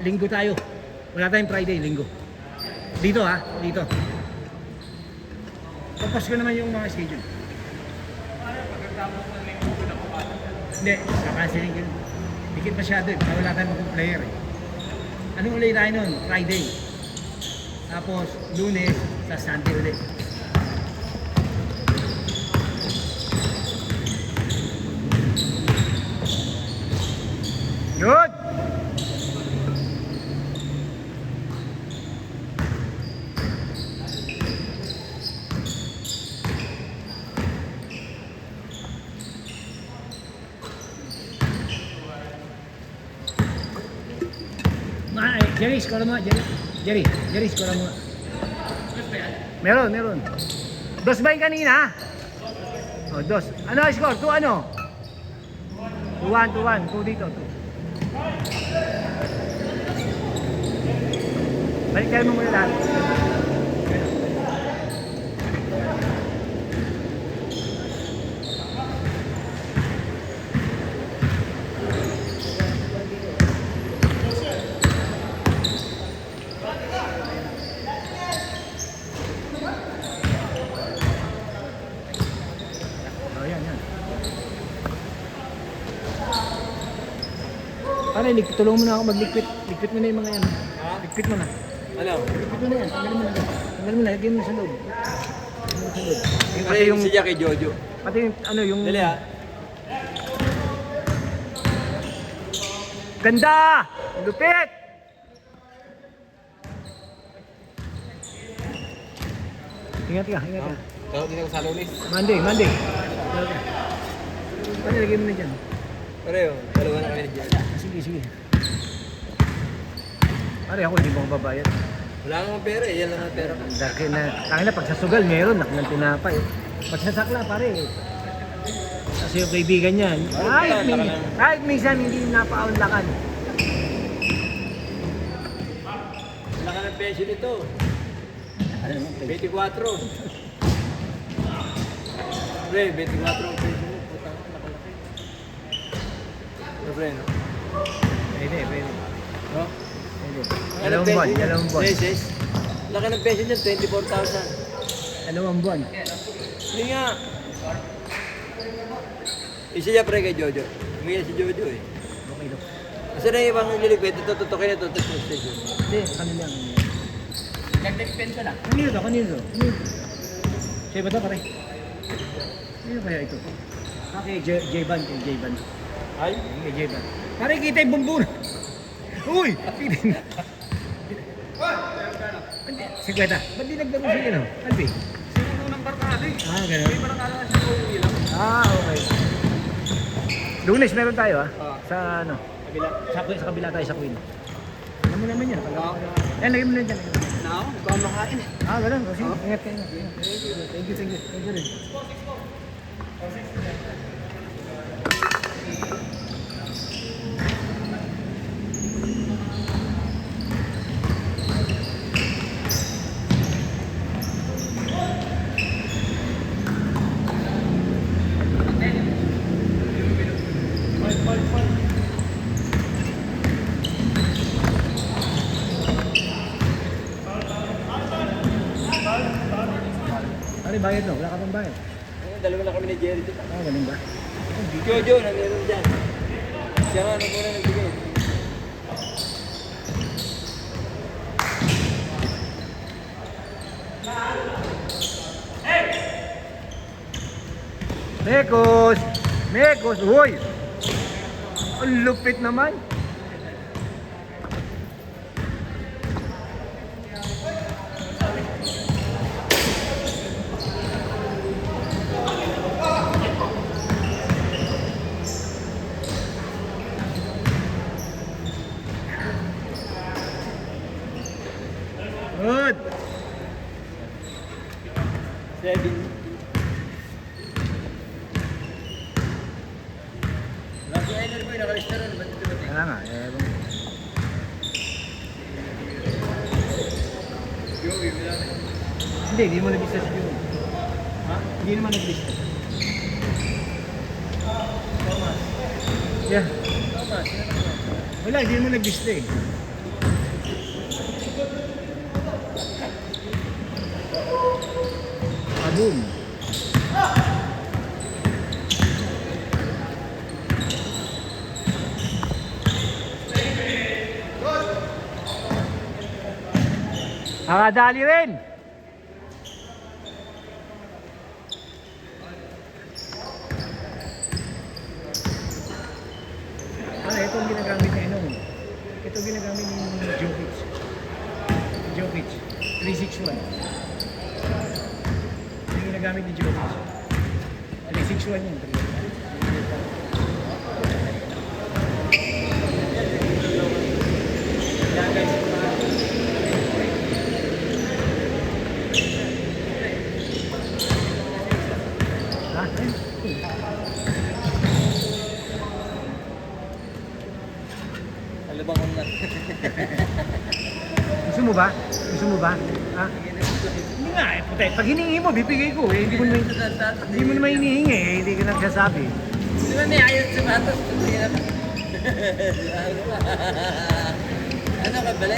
Linggo tayo. Wala tayong Friday, linggo. Dito ha, dito. Tapos ko naman yung mga schedule. Hindi, kakasilin ko. Dikit masyado eh, wala tayong mga player eh. Anong ulit tayo nun? Friday. Tapos, Lunes, sa Sunday ulit. Good! Jerry, score mo. Jerry, score mo. Meron. Dos ba yung kanina? O, dos. Ano ang score? 2 ano? 2-1. 2 dito, 2. Balik tayo mo muna lahat. Pare, tulungan mo na ako mag-liquid. Liquid mo na yung mga yan. Liquid mo na. Ano? Liquid mo na yan. Tanggalin mo na. Tanggalin mo na. Lagyan mo na sa loob. Pati yung siya kay Jojo. Pati yung ano yung... Dali ha. Ganda! Lupit! Ingat ka. Tawag din ako sa Lunes. Monday. Pare, lagyan mo na dyan. Pareho, dalawa na kami na dyan. Sige. Pare, ako hindi mo babayad. Wala kang pera eh, yan lang ang pera ko. Dahil na pag sa sugal meron, ng tinapay. Pag sa sakla, pare. Kasi yung kaibigan niyan, kahit minsan hindi napaunlakan. Wala ka ng pension ito. Ano naman, 24. Pre, 24 ang pension mo. Putang, nakalaki. Pre, no? Pwede. No? Pwede. Dalawang buwan. Beses. Laki ng pension niyan, 24,000. Dalawang buwan. Hindi nga. Isa niya pre kay Jojo. Umiya si Jojo eh. Okay daw. Kasi na yung ibang nililigpit, ito tutukin ito, ito station. Hindi, kanila ang... Nag-pension na. Kanino? Siya ba ito, pare? Kanino kaya ito? Kay J-Ban. Ay? Kay J-Ban. Pare, kita yung bumbur. Uy! Pitin. Si Kweta, ba't di naglaro siya yun? Albi? Sinuno ng barkada eh. Ganun. May parang kala siya kung ilang. Okay. Lunes meron tayo sa ano? Kabila. Sa kabila tayo sa Queen. Alam mo naman yan. Lagyan mo na dyan. Now, ikaw makain eh. Ganun. Sige, ingat kayo. Thank you rin. Pare, bayad no? Wala ka pang bayad. Dalawa na kami ni Jerry dito. Ganun ba? Jojo, nandito dyan. Siya nga, ano muna nagbigay. Mekos, uy! Ang lupit naman. Good. 7. Lagi Einer boy, nakalista rin. Ba't ito ba? Kaya nga, Joey, wala na. hindi mo nag-lista si Joey. Ha? Hindi naman nag-lista. Thomas. Yeah. Thomas, sino naman? Wala, hindi mo nag-lista eh. boom. Nakadali rin. Ito ang ginagamit ni Enong. Ito ang ginagamit ni Jokic. Jokic, 361. Ito yung ginagamit ni Jokic. 361 yun. Alabang ko na. Gusto mo ba? Gusto mo ba? Ha? Hindi nga eh, puti. Pag hiningi mo, bibigay ko eh. Hindi mo naman hinihingi eh. Hindi ka nagsasabi. Di ba may ayot sa batos? Ano ka pala?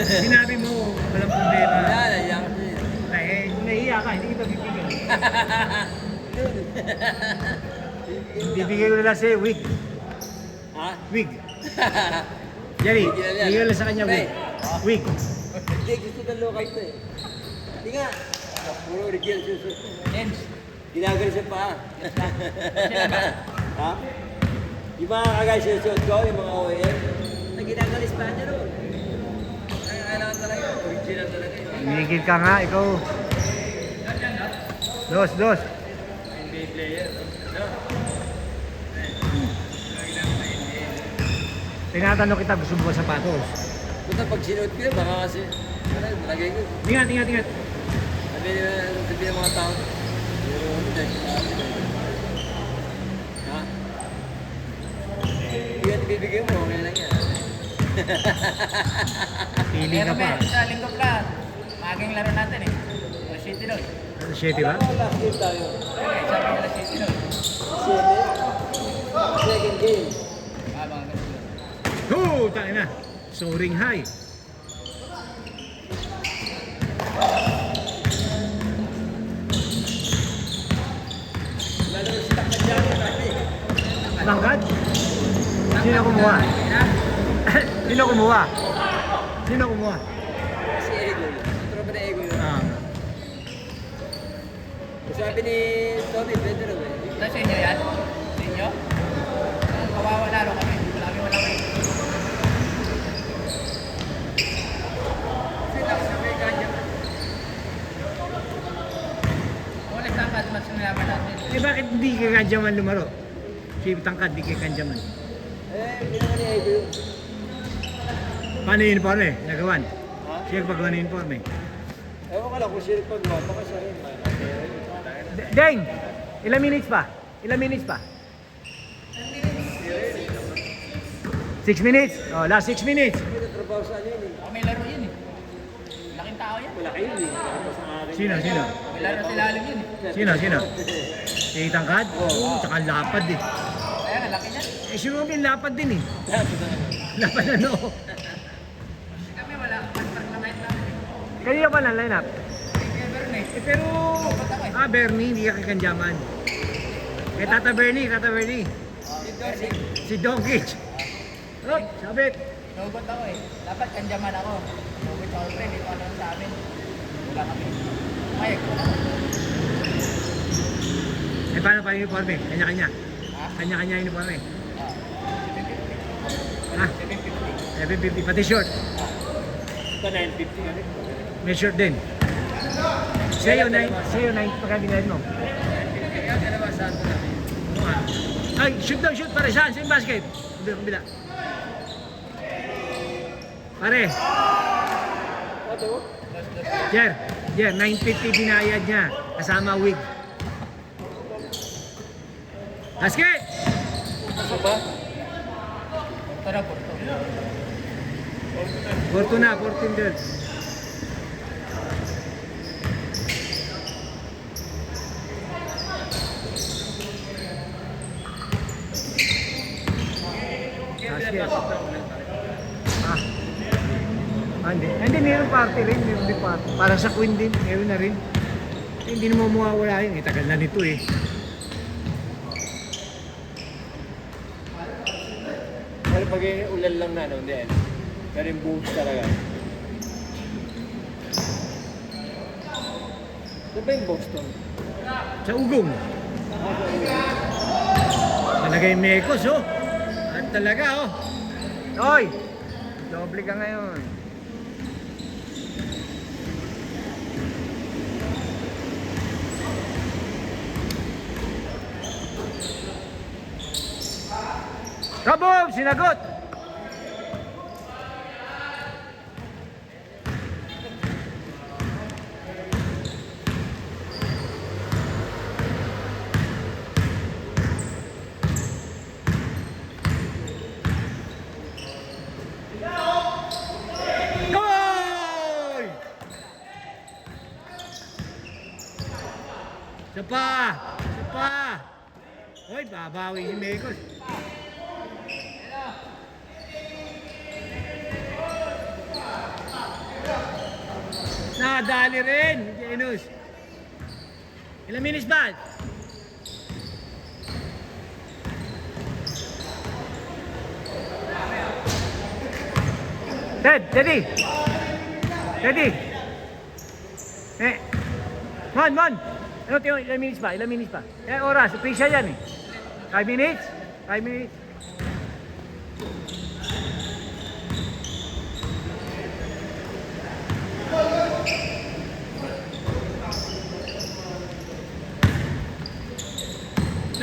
Sinabi mo, walang problema. Wala, naiyak ko siya. Eh, nahiya ka, hindi kita bibigyan. Bibigay ko na lang sa'yo, wig. Ha? Wig. Jerry, bigay ko lang sa kanya, wig. Wig. Hindi, gusto ng local to eh. Hindi nga. Puro original susunod. Hens. Ginagawa siya pa. Ha? Yung mga kagaya susunod ko, yung mga OEM, na ginagawa sa Espanya ro. Kailangan talaga, original talaga. Minigil ka nga, ikaw. Dos. NBA player. No? Tinatanong kita, gusto mo ba sapatos? Punta pag sinuot ko yun, baka kasi, malagay ko. Ingat. Sabi ng mga tao. Pero, hindi. Ha? Hindi ka bibigyan mo, okay lang yan. Pili ka pa. Sa linggo pa, maging laro natin eh. O City Road. Shitty ba? Alam mo, last game tayo. Okay, sabi nila City Road. Second game. Mga ganun. Oh, tayo na. Soaring high. Lalo sila ka dyan natin. Tangkad? Sino kumuha? Sino kumuha? Si Ego. Ang tropa na Ego yun. Ah. Sabi ni Tommy, pwede raw eh. Ito sa inyo yan? Sa inyo? Kawawa lalo kami. Lagi wala kami. Sila sa may kanya. Ulit ang katmat sa nilaban natin. Eh bakit hindi ka kanjaman lumaro? Si Tangkad, di ka kanjaman. Hindi naman ni Ego yun. Paano yung uniforme? Nagawan? Ha? Siya paggawa ng uniforme. Ewan ko lang kung sino paggawa. Baka siya rin. Deng! Ilang minutes pa? 6 minutes? Oh, last 6 minutes. Hindi na trabaho sa ano yun eh. May laro yun eh. Laking tao yan. Wala kayo eh. Tapos ang akin. Sino? May laro sa ilalim yun eh. Sino? Si Tangkad? Oo, tsaka lapad eh. Kaya nga, laki niya. Eh, si Robin lapad din eh. Lapad na no. Kami wala. Paspak na night namin. Kanina pa na line-up? Never na eh. Eh, pero... Bernie, hindi ka kakanjaman. Eh, Tata Bernie. Si Donkic. Oh, sabit. Nugot ako eh. Dapat kanjaman ako. Nugot ako pre, dito ano sa amin. Wala kami. Mayag. Eh, paano pa yung uniforme? Kanya-kanya. Ha? Kanya-kanya yung uniforme. Ha? 750. 750, pati short. Ito 950 ulit. May short din. Sa'yo, 9 pagkabinahin mo. Kaya dalawa sa ato namin. Ay, shoot pare. Saan yung basket? Kabila. Pare, Ano? Jer, 950 binayad niya. Kasama wig. Basket! Ano ba? Tara, Porto. Fortuna, 14 girls. Basket. Hindi. Hindi, mayroong party rin. Mayroong din party. Para sa Queen din, meron na rin. hindi naman mawawala yun. Tagal na nito eh. Pero pag ulan lang na, no, hindi. Pero yung buhos talaga. Ano ba yung Boston? Sa ugong. Talaga yung mekos, oh. At talaga, oh. Hoy! Doble ka ngayon. Kaboom! Sinagot! Goal! Isa pa! Isa pa! Hoy, babawi si Mekos. Nadali rin, Janus. Ilang minutes ba? Teddy! Teddy! Eh, Mon! Ano tayo, ilang minutes pa? Ilang minutes pa? Eh, oras, official yan eh. 5 minutes? 5 minutes?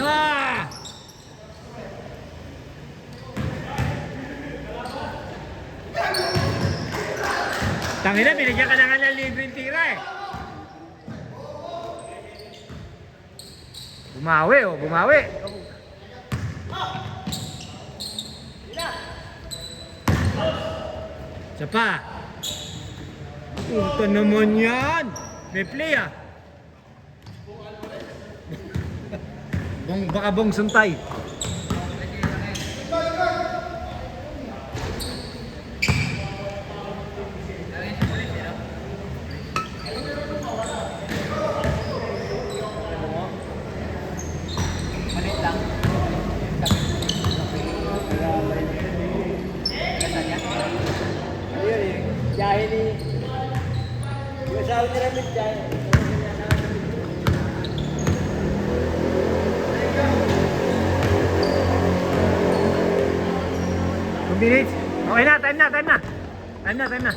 Ah! Tangina, binigyan ka na nga ng libreng tira eh. Bumawi, oh, bumawi. Isa pa. Puta naman yan. May play ah. Baka bong suntay. Malit lang. Ayun eh. Jahe ni... Yung asawa nila may jahe. 2 minutes. Okay na, time na. Time na.